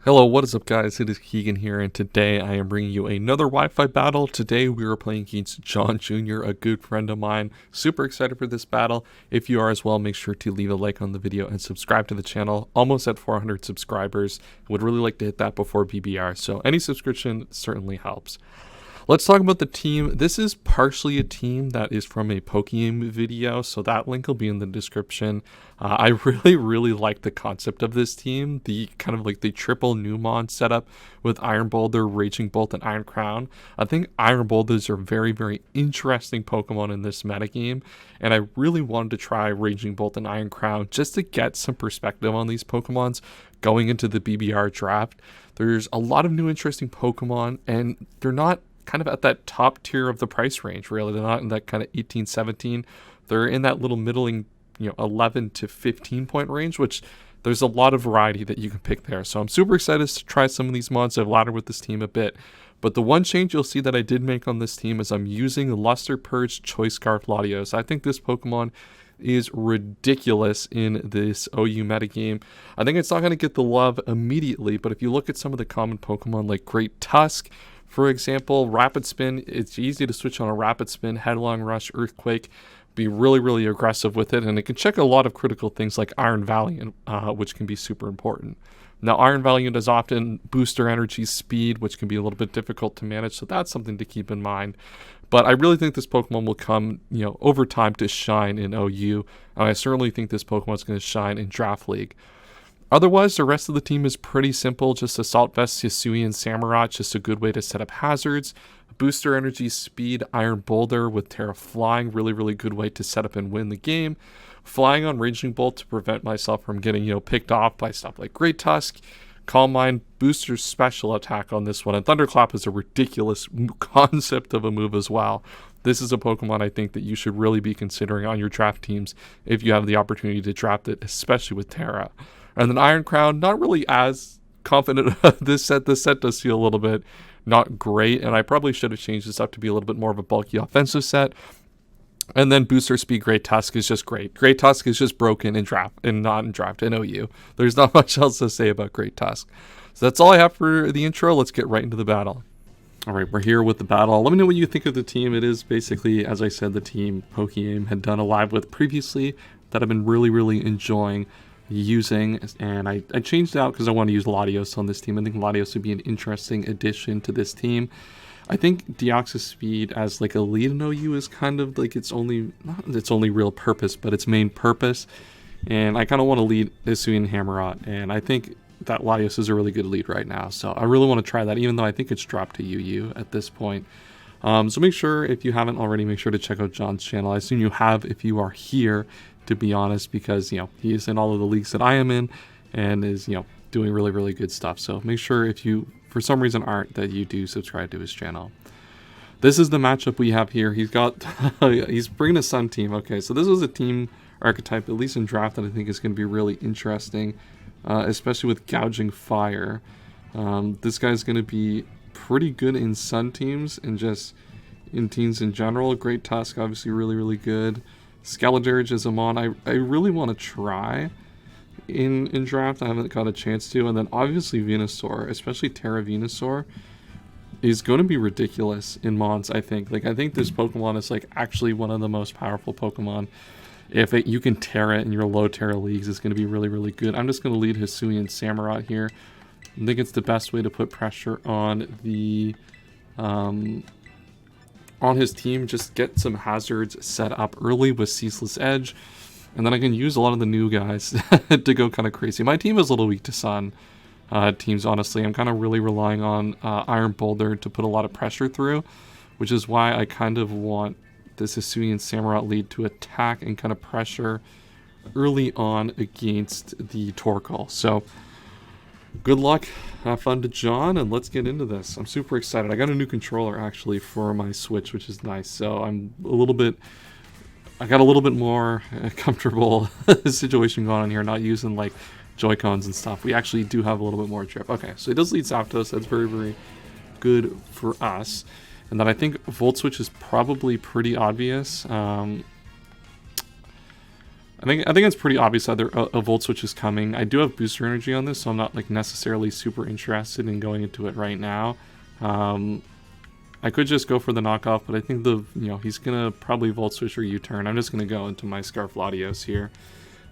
Hello, what is up guys, it is Keegan here, and today I am bringing you another Wi-Fi battle. Today we are playing against John Jr., a good friend of mine. Super excited for this battle. If you are as well, make sure to leave a like on the video and subscribe to the channel. Almost at 400 subscribers. Would really like to hit that before BBR, so any subscription certainly helps. Let's talk about the team. This is partially a team that is from a Pokeaim video, so that link will be in the description. I really like the concept of this team, the kind of like the triple Numon setup with Iron Boulder, Raging Bolt, and Iron Crown. I think Iron Boulders are very interesting Pokemon in this metagame, and I really wanted to try Raging Bolt and Iron Crown just to get some perspective on these Pokemons going into the BBR draft. There's a lot of new interesting Pokemon, and they're not kind of at that top tier of the price range, really. They're not in that kind of 18, 17. They're in that little middling, 11 to 15 point range, which there's a lot of variety that you can pick there. So I'm super excited to try some of these mods. I've laddered with this team a bit. But the one change you'll see that I did make on this team is I'm using Luster Purge Choice Scarf Latios. I think this Pokemon is ridiculous in this OU metagame. I think it's not going to get the love immediately, but if you look at some of the common Pokemon like Great Tusk, for example, Rapid Spin, it's easy to switch on a Rapid Spin, Headlong Rush, Earthquake, be really aggressive with it, and it can check a lot of critical things like Iron Valiant, which can be super important. Now, Iron Valiant is often booster energy speed, which can be a little bit difficult to manage, so that's something to keep in mind. But I really think this Pokemon will come, over time to shine in OU, and I certainly think this Pokemon is going to shine in Draft League. Otherwise, the rest of the team is pretty simple. Just Assault Vest, Yasui, and Samurott. Just a good way to set up hazards. Booster Energy, Speed, Iron Boulder with Terra Flying. Really good way to set up and win the game. Flying on Raging Bolt to prevent myself from getting, picked off by stuff like Great Tusk. Calm Mind, Booster Special Attack on this one. And Thunderclap is a ridiculous concept of a move as well. This is a Pokemon I think that you should really be considering on your draft teams if you have the opportunity to draft it, especially with Terra. And then Iron Crown, not really as confident of this set. This set does feel a little bit not great, and I probably should have changed this up to be a little bit more of a bulky offensive set. And then Booster Speed Great Tusk is just great. Great Tusk is just broken in draft and not in draft in OU. There's not much else to say about Great Tusk. So that's all I have for the intro. Let's get right into the battle. All right, we're here with the battle. Let me know what you think of the team. It is basically, as I said, the team Pokeaim had done a live with previously that I've been really enjoying using, and I changed it out because I want to use Latios on this team. I think Latios would be an interesting addition to this team. I think Deoxys Speed as like a lead in OU is kind of like its only real purpose, but its main purpose. And I kind of want to lead Yasui and Hammerot, and I think that Latios is a really good lead right now. So I really want to try that, even though I think it's dropped to UU at this point. So make sure, if you haven't already, make sure to check out John's channel. I assume you have if you are here, to be honest, because he is in all of the leagues that I am in and is doing really good stuff. So make sure, if you for some reason aren't, that you do subscribe to his channel. This is the matchup we have here. He's got he's bringing a Sun team. Okay, so this was a team archetype, at least in draft, that I think is going to be really interesting, especially with Gouging Fire. This guy's going to be pretty good in Sun teams and just in teams in general. Great Tusk, obviously really good. Skeledirge is a mon I really want to try in draft. I haven't got a chance to. And then obviously Venusaur, especially Terra Venusaur, is going to be ridiculous in mons, I think. I think this Pokemon is actually one of the most powerful Pokemon. If you can Terra in your low Terra leagues, it's going to be really good. I'm just going to lead Hisui and Samurott here. I think it's the best way to put pressure on the on his team. Just get some hazards set up early with Ceaseless Edge, and then I can use a lot of the new guys to go kind of crazy. My team is a little weak to Sun teams, honestly. I'm kind of really relying on Iron Boulder to put a lot of pressure through, which is why I kind of want this Hisui and Samurott lead to attack and kind of pressure early on against the Torkoal. So good luck, have fun to John, and let's get into this. I'm super excited. I got a new controller actually for my Switch, which is nice. So I got a little bit more comfortable situation going on here, not using Joy-Cons and stuff. We actually do have a little bit more grip. Okay, so it does lead Zapdos. That's very good for us. And then I think Volt Switch is probably pretty obvious. I think it's pretty obvious either a Volt Switch is coming. I do have booster energy on this, so I'm not like necessarily super interested in going into it right now. I could just go for the knockoff, but I think he's gonna probably Volt Switch or U-turn. I'm just gonna go into my Scarf Latios here,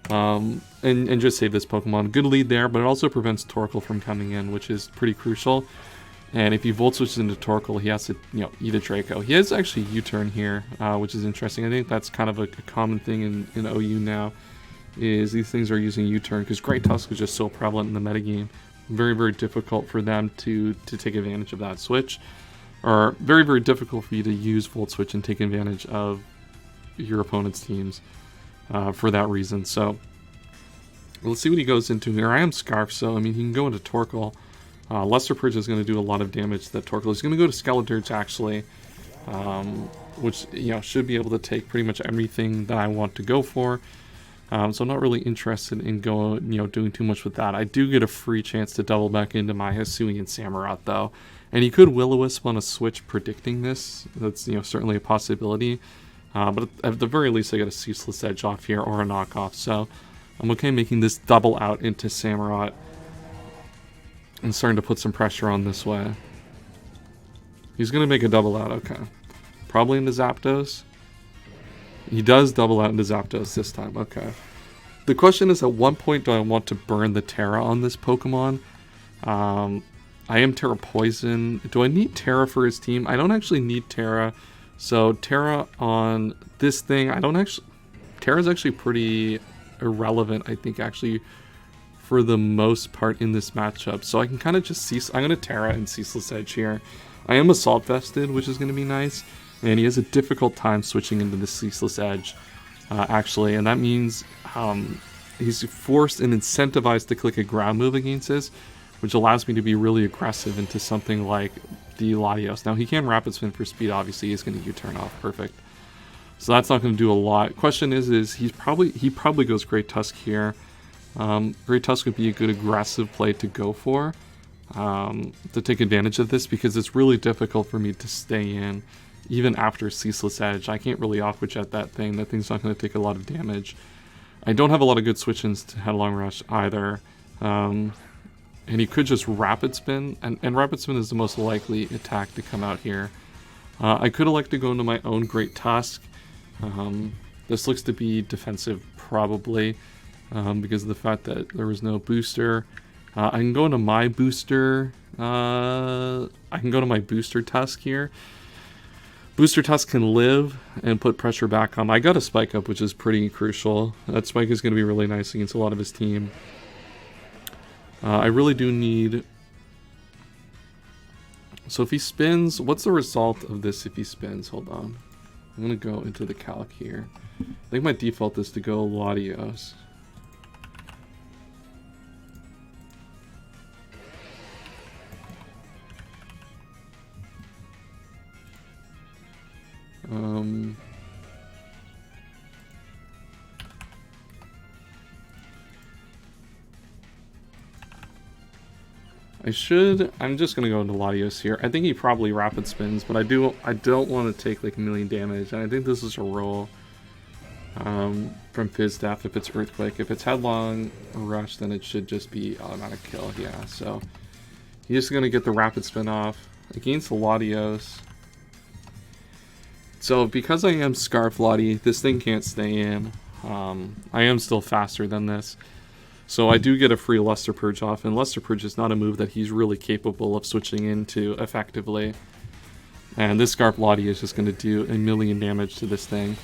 and just save this Pokemon. Good lead there, but it also prevents Torkoal from coming in, which is pretty crucial. And if he Volt Switches into Torkoal, he has to eat a Draco. He has actually U-turn here, which is interesting. I think that's kind of a common thing in OU now, is these things are using U-turn because Great Tusk is just so prevalent in the metagame. Very, very difficult for them to take advantage of that switch. Or very, very difficult for you to use Volt Switch and take advantage of your opponent's teams for that reason. So let's see what he goes into here. I am Scarf, so I mean he can go into Torkoal. Luster Purge is going to do a lot of damage to that Torkoal. He's going to go to Scarlet actually, which should be able to take pretty much everything that I want to go for. So I'm not really interested in doing too much with that. I do get a free chance to double back into my Hisuian Samurott though. And he could Will-O-Wisp on a switch predicting this. That's certainly a possibility. But at the very least I get a Ceaseless Edge off here or a knockoff. So I'm okay making this double out into Samurott and starting to put some pressure on this way. He's going to make a double out, okay. Probably into Zapdos. He does double out into Zapdos this time, okay. The question is, at what point do I want to burn the Terra on this Pokemon? I am Terra Poison. Do I need Terra for his team? I don't actually need Terra. So Terra on this thing, Terra's actually pretty irrelevant, I think, actually, for the most part in this matchup. So I can kind of just I'm going to Terra and Ceaseless Edge here. I am Assault Vested, which is going to be nice. And he has a difficult time switching into the Ceaseless Edge, actually. And that means he's forced and incentivized to click a ground move against this, which allows me to be really aggressive into something like the Latios. Now, he can Rapid Spin for speed, obviously. He's going to U-turn off. Perfect. So that's not going to do a lot. Question is he probably goes Great Tusk here. Great Tusk would be a good aggressive play to go for, to take advantage of this, because it's really difficult for me to stay in, even after Ceaseless Edge. I can't really Aqua Jet that thing. That thing's not going to take a lot of damage. I don't have a lot of good switch-ins to Headlong Rush either. And he could just Rapid Spin, and Rapid Spin is the most likely attack to come out here. I could elect to go into my own Great Tusk. This looks to be defensive, probably, because of the fact that there was no booster. I can go into my booster. I can go to my Booster Tusk here. Booster Tusk can live and put pressure back on. I got a Spike Up, which is pretty crucial. That Spike is going to be really nice against a lot of his team. I really do need... So if he spins, what's the result of this if he spins? Hold on. I'm going to go into the calc here. I think my default is to go Latios. I'm just gonna go into Latios here. I think he probably Rapid Spins, but I don't want to take like a million damage, and I think this is a roll from Fizz Staff if it's Earthquake. If it's Headlong Rush, then it should just be automatic kill, yeah. So he's just gonna get the Rapid Spin off against the Latios. So because I am Scarf Lati, this thing can't stay in. I am still faster than this. So I do get a free Luster Purge off, and Luster Purge is not a move that he's really capable of switching into effectively. And this Scarf Lati is just going to do a million damage to this thing,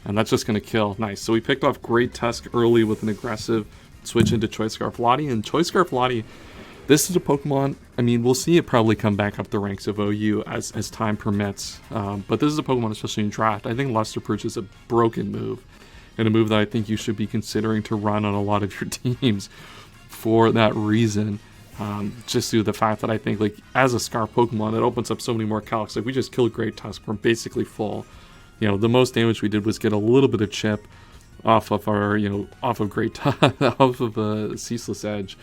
and that's just going to kill. Nice. So we picked off Great Tusk early with an aggressive switch into Choice Scarf Lati, and Choice Scarf Lati, this is a Pokemon, I mean, we'll see it probably come back up the ranks of OU as time permits, but this is a Pokemon, especially in Draft. I think Luster Purge is a broken move, and a move that I think you should be considering to run on a lot of your teams for that reason. Just due to the fact that I think, like, as a Scarf Pokemon, it opens up so many more calcs. Like, we just killed Great Tusk, we're basically full. You know, the most damage we did was get a little bit of chip off of our, off of Great Tusk, off of a Ceaseless Edge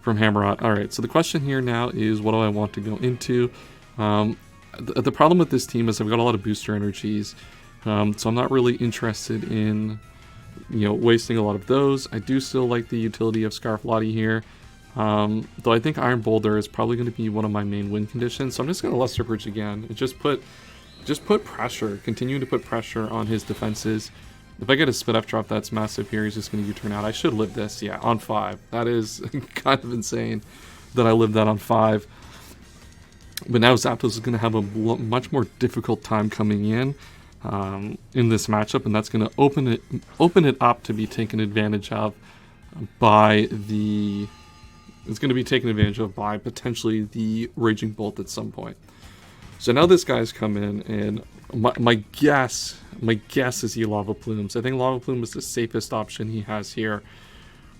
from Hammerot. Alright, so the question here now is, what do I want to go into? The problem with this team is I've got a lot of booster energies, so I'm not really interested in you know, wasting a lot of those. I do still like the utility of Scarf Lati here. Though I think Iron Boulder is probably going to be one of my main win conditions. So I'm just going to Luster Purge again. And just put pressure. Continue to put pressure on his defenses. If I get a spit F drop that's massive here, he's just going to U-turn out. I should live this, yeah, on 5. That is kind of insane that I lived that on 5. But now Zapdos is going to have a much more difficult time coming in this matchup, and that's going to open it up to be taken advantage of by the... It's going to be taken advantage of by potentially the Raging Bolt at some point. So now this guy's come in, and my guess is he Lava Plumes. I think Lava Plume is the safest option he has here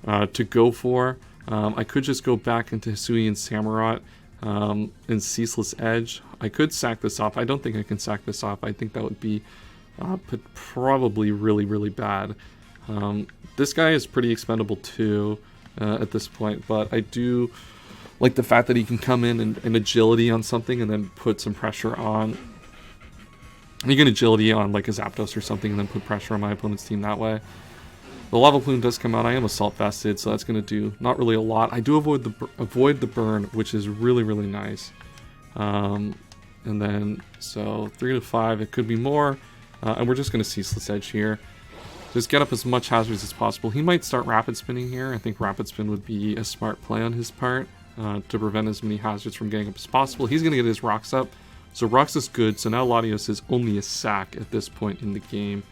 to go for. I could just go back into Hisui and Samurott and Ceaseless Edge. I could sack this off. I don't think I can sack this off. I think that would be probably really, really bad. This guy is pretty expendable too. At this point, but I do like the fact that he can come in and agility on something and then put some pressure on. He can agility on like a Zapdos or something and then put pressure on my opponent's team that way. The Lava Plume does come out. I am Assault Vested, so that's going to do not really a lot. I do avoid the burn, which is really, really nice. And then so 3 to 5, it could be more, and we're just going to Ceaseless Edge here. Just get up as much hazards as possible. He might start Rapid Spinning here. I think Rapid Spin would be a smart play on his part to prevent as many hazards from getting up as possible. He's going to get his Rocks up. So Rocks is good. So now Latios is only a sack at this point in the game.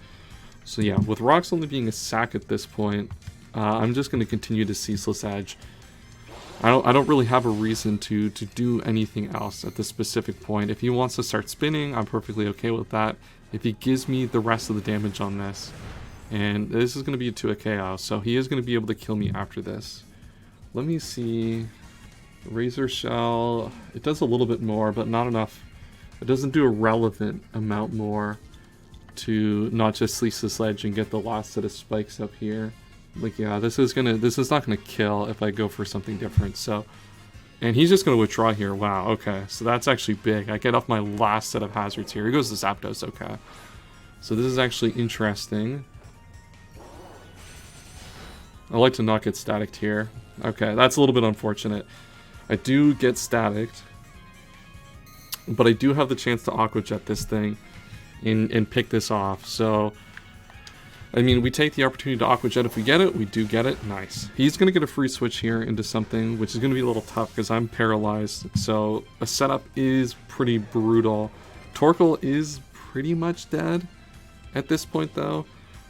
So yeah, with Rocks only being a sack at this point, I'm just going to continue to Ceaseless Edge. I don't really have a reason to do anything else at this specific point. If he wants to start spinning, I'm perfectly okay with that. If he gives me the rest of the damage on this, and this is going to be to a KO, so he is going to be able to kill me after this. Let me see. Razor Shell, it does a little bit more, but not enough. It doesn't do a relevant amount more to not just Ceaseless Edge and get the last set of spikes up here. Like, yeah, this is not gonna kill if I go for something different. So, and he's just gonna withdraw here. Wow, okay, so that's actually big. I get off my last set of hazards here. Here goes the Zapdos. Okay, so this is actually interesting. I like to not get staticked here. Okay, that's a little bit unfortunate. I do get staticked, but I do have the chance to Aqua Jet this thing and pick this off. So, I mean, we take the opportunity to Aqua Jet if we get it. We do get it. Nice. He's going to get a free switch here into something, which is going to be a little tough because I'm paralyzed. So, a setup is pretty brutal. Torkoal is pretty much dead at this point, though.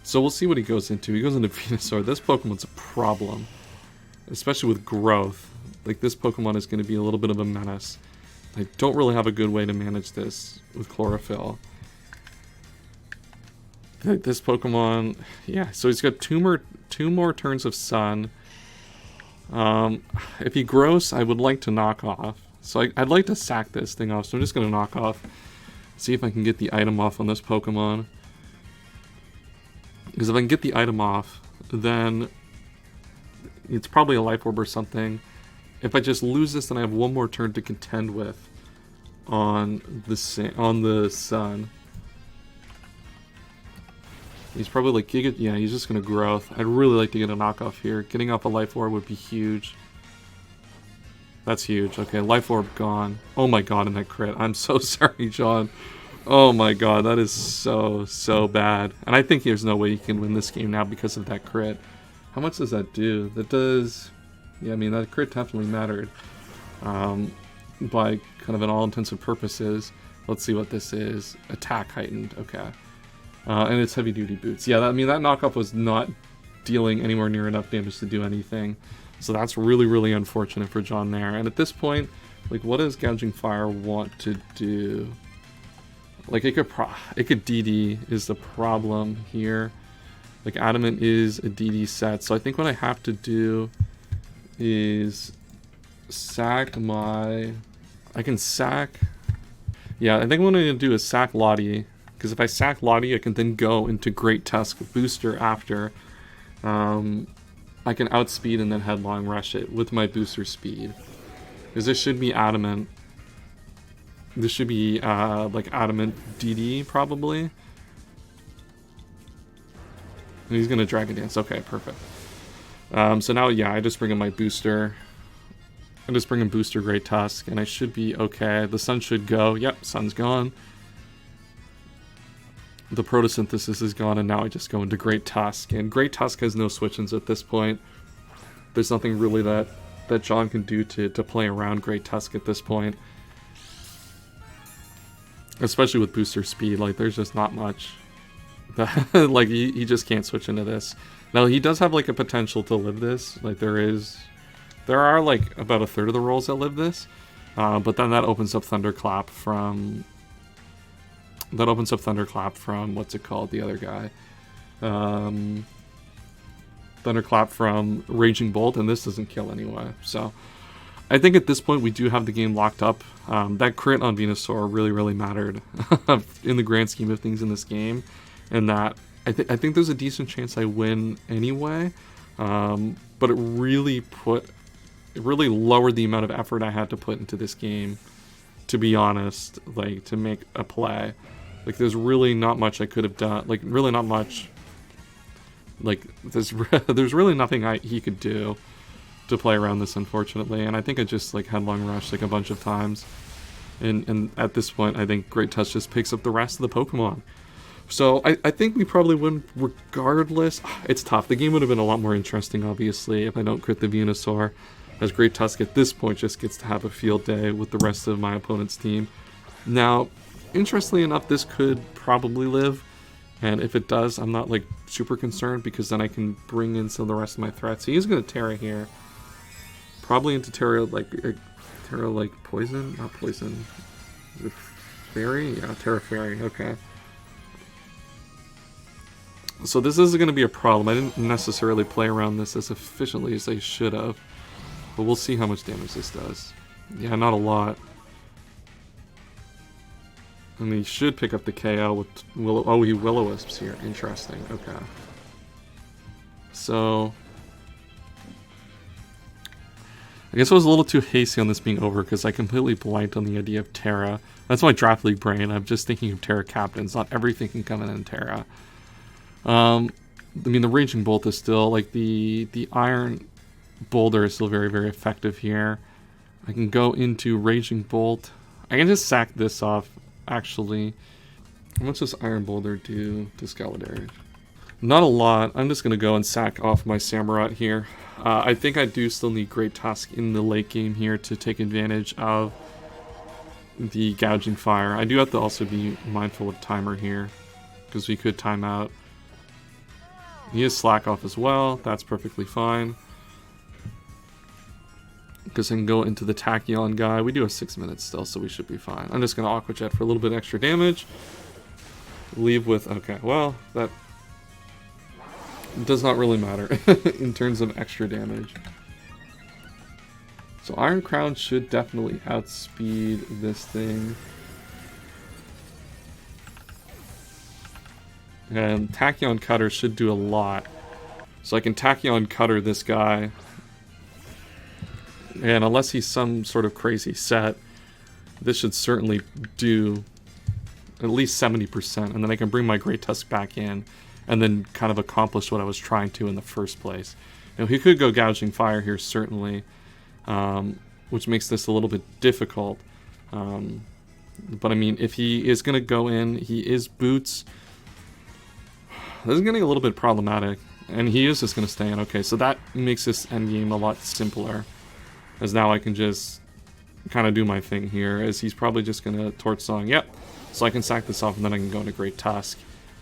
So we'll see what he goes into. He goes into Venusaur. This Pokemon's a problem, especially with growth. Like, this Pokemon is going to be a little bit of a menace. I don't really have a good way to manage this with Chlorophyll. This Pokemon, yeah, so he's got two more turns of Sun. If he grows, I would like to knock off. So I'd like to sack this thing off, so I'm just going to knock off. See if I can get the item off on this Pokemon. Because if I can get the item off, then it's probably a Life Orb or something. If I just lose this, then I have one more turn to contend with on the Sun. He's probably like yeah, he's just gonna Growth. I'd really like to get a knockoff here. Getting off a Life Orb would be huge. That's huge. Okay, Life Orb gone. Oh my god, and that crit. I'm so sorry, John. Oh my god, that is so bad. And I think there's no way you can win this game now because of that crit. How much does that do? That does... Yeah, I mean, that crit definitely mattered. By kind of an all intents and purposes. Let's see what this is. Attack heightened. Okay. And it's heavy duty boots. Yeah, I mean, that knockoff was not dealing anywhere near enough damage to do anything. So that's really, really unfortunate for John there. And at this point, like, what does Gouging Fire want to do? Like, it could DD is the problem here. Like, Adamant is a DD set. So I think what I have to do is sack my... I can sack... Yeah, I think what I'm going to do is sack Lati. Because if I sack Lati, I can then go into Great Tusk Booster after. I can outspeed and then headlong rush it with my booster speed. Because this should be Adamant. This should be like Adamant DD probably. And he's going to Dragon Dance. Okay, perfect. So now, yeah, I just bring in my booster. I just bring in booster Great Tusk, and I should be okay. The sun should go. Yep, sun's gone. The photosynthesis is gone, and now I just go into Great Tusk. And Great Tusk has no switch-ins at this point. There's nothing really that John can do to play around Great Tusk at this point. Especially with booster speed, like, there's just not much. Like, he just can't switch into this. Now, he does have, like, a potential to live this. Like, there are, like, about a third of the rolls that live this. But then that opens up Thunderclap from... what's it called? The other guy. Thunderclap from Raging Bolt, and this doesn't kill anyway. So, I think at this point we do have the game locked up. That crit on Venusaur really, really mattered in the grand scheme of things in this game. And that, I think there's a decent chance I win anyway. But it really lowered the amount of effort I had to put into this game, to be honest, like, to make a play. Like, there's really not much I could have done. Like, really not much. Like, there's really nothing he could do to play around this, unfortunately. And I think I just, like, headlong rushed, like, a bunch of times. And at this point, I think Great Tusk just picks up the rest of the Pokemon. So, I think we probably win regardless. It's tough. The game would have been a lot more interesting, obviously, if I don't crit the Venusaur. As Great Tusk at this point just gets to have a field day with the rest of my opponent's team. Now, interestingly enough, this could probably live. And if it does, I'm not, like, super concerned, because then I can bring in some of the rest of my threats. So he's going to Terra here. Probably into Terra, like Poison? Not Poison. Is it Fairy? Yeah, Terra Fairy. Okay. So this is going to be a problem. I didn't necessarily play around this as efficiently as I should have. But we'll see how much damage this does. Yeah, not a lot. And he should pick up the KO with he Will-O-Wisps here. Interesting. Okay. So, I guess I was a little too hasty on this being over, because I completely blanked on the idea of Terra. That's my draft league brain. I'm just thinking of Terra captains. Not everything can come in Terra. I mean, the Raging Bolt is still, like, the Iron Boulder is still very, very effective here. I can go into Raging Bolt. I can just sack this off, actually. How much does Iron Boulder do to Scarlet? Not a lot. I'm just going to go and sack off my Samurott here. I think I do still need Great Tusk in the late game here to take advantage of the Gouging Fire. I do have to also be mindful of timer here, because we could time out. He is Slack Off as well. That's perfectly fine. Because I can go into the Tachyon guy. We do have 6 minutes still, so we should be fine. I'm just going to Aqua Jet for a little bit extra damage. Leave with... Okay, well, that does not really matter in terms of extra damage. So Iron Crown should definitely outspeed this thing. And Tachyon Cutter should do a lot. So I can Tachyon Cutter this guy. And unless he's some sort of crazy set, this should certainly do at least 70%. And then I can bring my Great Tusk back in and then kind of accomplish what I was trying to in the first place. Now, he could go Gouging Fire here, certainly, which makes this a little bit difficult. But, I mean, if he is going to go in, he is Boots. This is getting a little bit problematic. And he is just going to stay in. Okay, so that makes this endgame a lot simpler. As now I can just kind of do my thing here, as he's probably just going to Torch Song. Yep. So I can sack this off, and then I can go into Great Tusk.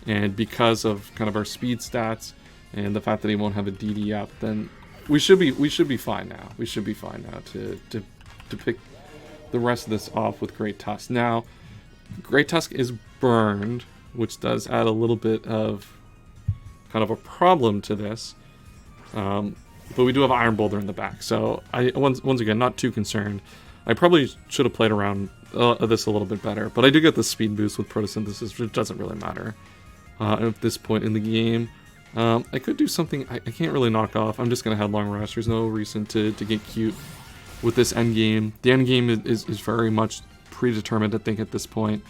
And because of kind of our speed stats and the fact that he won't have a DD up, then we should be fine now. We should be fine now to pick the rest of this off with Great Tusk. Now, Great Tusk is burned, which does add a little bit of kind of a problem to this. But we do have Iron Boulder in the back, so I once again not too concerned. I probably should have played around this a little bit better, but I do get the speed boost with Photosynthesis, which doesn't really matter at this point in the game. I could do something I can't really knock off. I'm just going to Headlong Rush. There's no reason to get cute with this endgame. The endgame is very much predetermined, I think, at this point.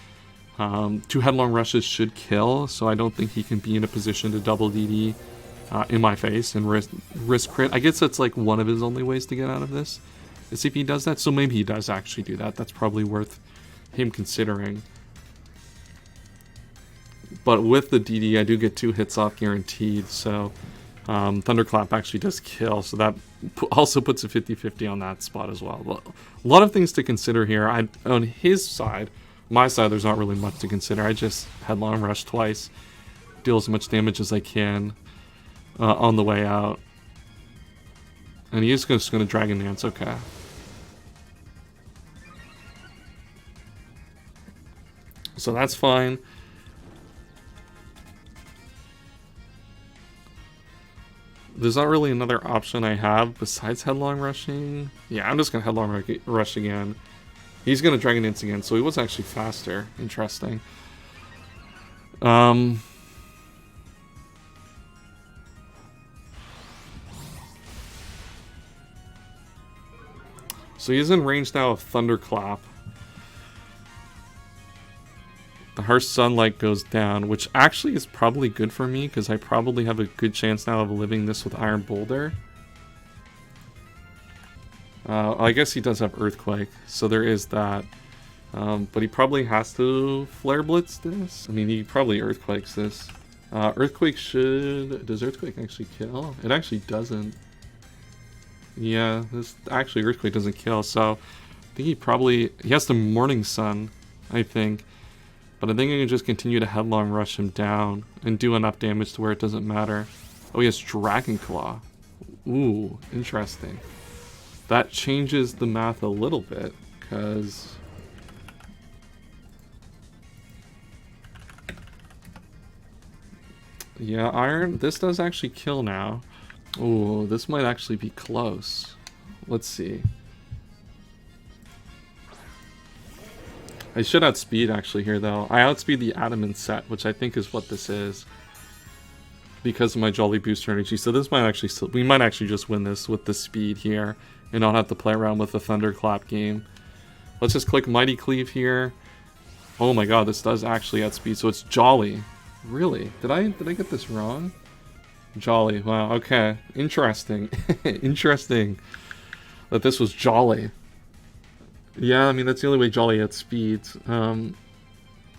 2 Headlong Rushes should kill, so I don't think he can be in a position to double DD in my face and risk crit. I guess that's like one of his only ways to get out of this, is if he does that. So maybe he does actually do that. That's probably worth him considering. But with the DD, I do get 2 hits off guaranteed, so Thunderclap actually does kill, so that also puts a 50-50 on that spot as well. But a lot of things to consider here. On his side, my side, there's not really much to consider. I just Headlong Rush twice, deal as much damage as I can on the way out. And he is just going to Dragon Dance, okay. So that's fine. There's not really another option I have besides Headlong Rushing. Yeah, I'm just going to Headlong Rush again. He's going to Dragon Dance again, so he was actually faster. Interesting. So he's in range now of Thunderclap. The harsh sunlight goes down, which actually is probably good for me, because I probably have a good chance now of living this with Iron Boulder. I guess he does have Earthquake, so there is that. But he probably has to Flare Blitz this. I mean, he probably Earthquakes this. Earthquake should... Does Earthquake actually kill? It actually doesn't. Yeah, this actually Earthquake doesn't kill, so I think he probably... He has to Morning Sun, I think. But I think I can just continue to Headlong Rush him down and do enough damage to where it doesn't matter. Oh, he has Dragon Claw. Ooh, interesting. That changes the math a little bit, because... Yeah, Iron, this does actually kill now. Ooh, this might actually be close. Let's see. I should outspeed actually here though. I outspeed the Adamant set, which I think is what this is, because of my Jolly Booster Energy. So this might actually, we might actually just win this with the speed here and not have to play around with the Thunderclap game. Let's just click Mighty Cleave here. Oh my god, this does actually outspeed, so it's Jolly. Really? Did I get this wrong? Jolly. Wow, okay. Interesting. Interesting that this was Jolly. Yeah, I mean, that's the only way Jolly outspeeds. And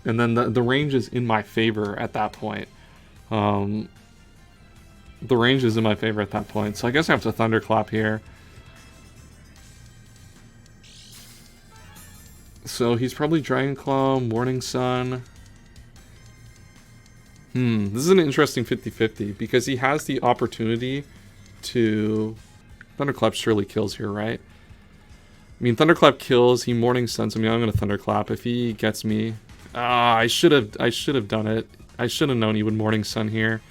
then the range is in my favor at that point. The range is in my favor at that point. So I guess I have to Thunderclap here. So he's probably Dragon Claw, Morning Sun. This is an interesting 50-50 because he has the opportunity to... Thunderclap surely kills here, right? I mean, Thunderclap kills, he Morning Suns. I mean, I'm going to Thunderclap. If he gets me... I should have done it. I should have known he would Morning Sun here.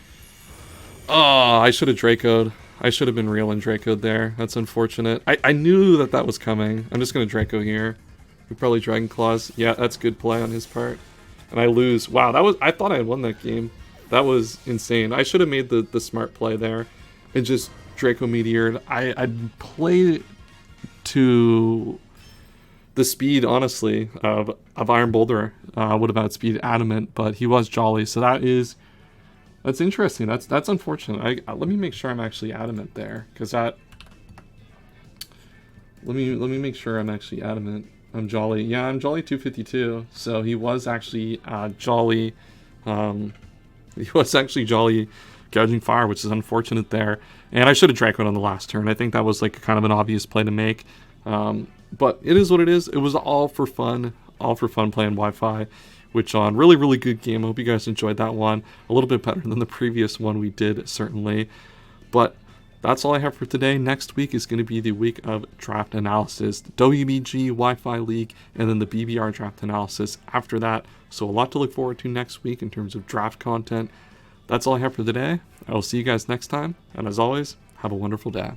I should have Dracoed. I should have been real and Dracoed there. That's unfortunate. I knew that was coming. I'm just going to Draco here. We probably Dragon Claws. Yeah, that's good play on his part. And I lose. Wow, that was... I thought I had won that game. That was insane. I should have made the smart play there and just Draco Meteored. I'd play to the speed, honestly, of Iron Boulder. Would have outspeed Adamant, but he was Jolly, so that's interesting. That's unfortunate. Let me make sure I'm actually Adamant there, because that... Let me make sure I'm actually Adamant. I'm Jolly. Yeah, I'm Jolly 252. So he was actually Jolly. He was actually Jolly Gouging Fire, which is unfortunate there. And I should have Dracoed on the last turn. I think that was like kind of an obvious play to make. But it is what it is. It was all for fun playing Wi-Fi, which on really, really good game. I hope you guys enjoyed that one. A little bit better than the previous one we did, certainly. But that's all I have for today. Next week is going to be the week of draft analysis, the WBG, Wi-Fi League, and then the BBR draft analysis after that. So a lot to look forward to next week in terms of draft content. That's all I have for today. I will see you guys next time. And as always, have a wonderful day.